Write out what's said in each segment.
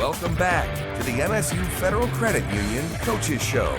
Welcome back to the MSU Federal Credit Union Coaches Show.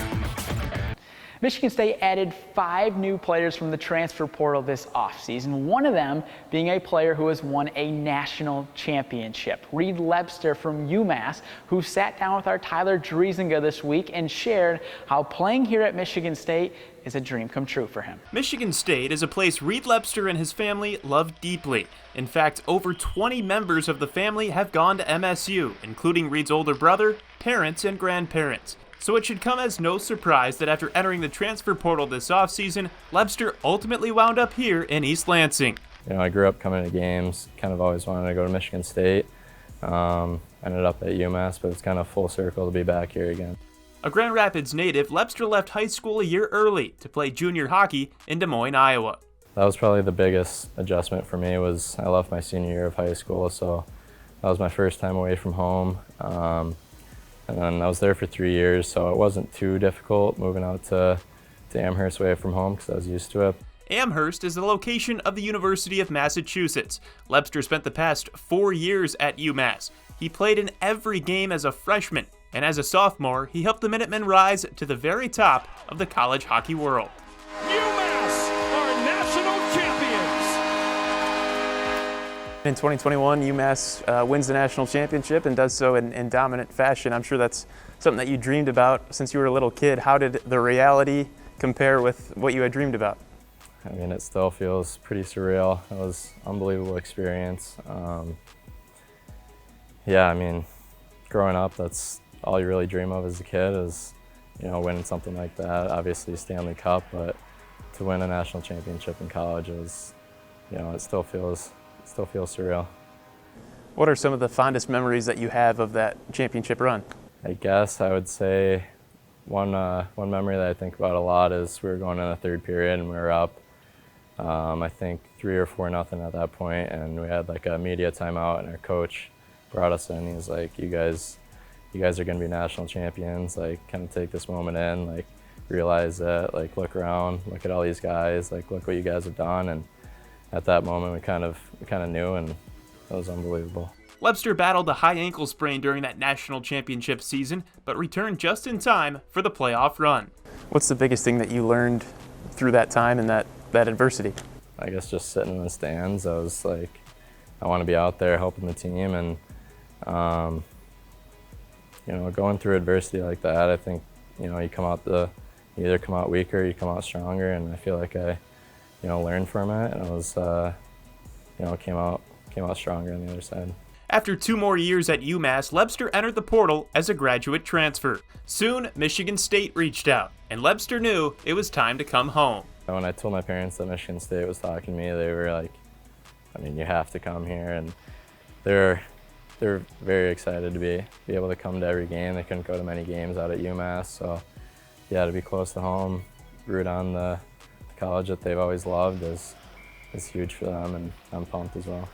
Michigan State added 5 new players from the transfer portal this offseason, one of them being a player who has won a national championship. Reed Lebster from UMass, who sat down with our Tyler Driesinga this week and shared how playing here at Michigan State is a dream come true for him. Michigan State is a place Reed Lebster and his family love deeply. In fact, over 20 members of the family have gone to MSU, including Reed's older brother, parents, and grandparents. So it should come as no surprise that after entering the transfer portal this offseason, Lebster ultimately wound up here in East Lansing. You know, I grew up coming to games, kind of always wanted to go to Michigan State. Ended up at UMass, but it's kind of full circle to be back here again. A Grand Rapids native, Lebster left high school a year early to play junior hockey in Des Moines, Iowa. That was probably the biggest adjustment for me. Was I left my senior year of high school, so that was my first time away from home. And then I was there for 3 years, so it wasn't too difficult moving out to Amherst away from home because I was used to it. Amherst is the location of the University of Massachusetts. Lebster spent the past 4 years at UMass. He played in every game as a freshman, and as a sophomore, he helped the Minutemen rise to the very top of the college hockey world. UMass are national champions! In 2021, UMass wins the national championship and does so in dominant fashion. I'm sure that's something that you dreamed about since you were a little kid. How did the reality compare with what you had dreamed about? I mean, it still feels pretty surreal. It was an unbelievable experience. Yeah, I mean, growing up, that's all you really dream of as a kid is, you know, winning something like that. Obviously Stanley Cup, but to win a national championship in college is, you know, it still feels surreal. What are some of the fondest memories that you have of that championship run? I guess I would say one memory that I think about a lot is we were going in the third period and we were up, I think 3 or 4-0 at that point, and we had like a media timeout, and our coach brought us in. He was like, you guys are going to be national champions. Like, kind of take this moment in, like, realize that, like, look around, look at all these guys, like, look what you guys have done. And at that moment, we kind of knew, and it was unbelievable. Lebster battled a high ankle sprain during that national championship season, but returned just in time for the playoff run. What's the biggest thing that you learned through that time and that adversity? I guess just sitting in the stands, I was like, I want to be out there helping the team, and you know, going through adversity like that, I think, you know, you either come out weaker or you come out stronger, and I feel like I, you know, learned from it, and I was, you know, came out stronger on the other side. After 2 more years at UMass, Lebster entered the portal as a graduate transfer. Soon, Michigan State reached out, and Lebster knew it was time to come home. When I told my parents that Michigan State was talking to me, they were like, I mean, you have to come here, and they're very excited to be able to come to every game. They couldn't go to many games out at UMass, so yeah, to be close to home, root on the college that they've always loved is huge for them, and I'm pumped as well.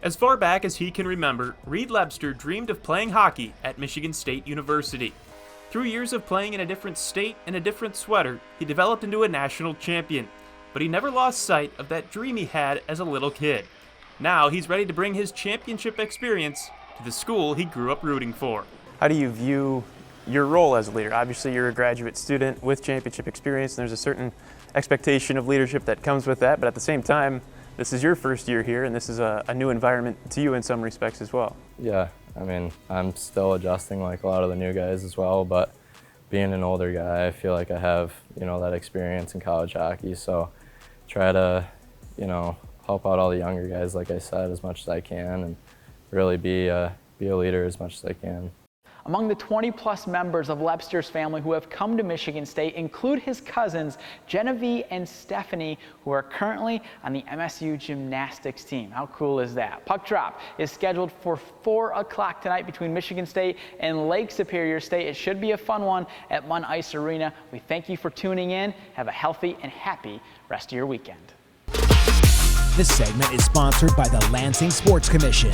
As far back as he can remember, Reed Lebster dreamed of playing hockey at Michigan State University. Through years of playing in a different state and a different sweater, he developed into a national champion, but he never lost sight of that dream he had as a little kid. Now he's ready to bring his championship experience to the school he grew up rooting for. How do you view your role as a leader? Obviously, you're a graduate student with championship experience, and there's a certain expectation of leadership that comes with that, but at the same time, this is your first year here, and this is a new environment to you in some respects as well. Yeah, I mean, I'm still adjusting like a lot of the new guys as well, but being an older guy, I feel like I have, you know, that experience in college hockey, so try to, you know, help out all the younger guys, like I said, as much as I can, and really be a leader as much as I can. Among the 20-plus members of Lebster's family who have come to Michigan State include his cousins, Genevieve and Stephanie, who are currently on the MSU gymnastics team. How cool is that? Puck drop is scheduled for 4 o'clock tonight between Michigan State and Lake Superior State. It should be a fun one at Munn Ice Arena. We thank you for tuning in. Have a healthy and happy rest of your weekend. This segment is sponsored by the Lansing Sports Commission.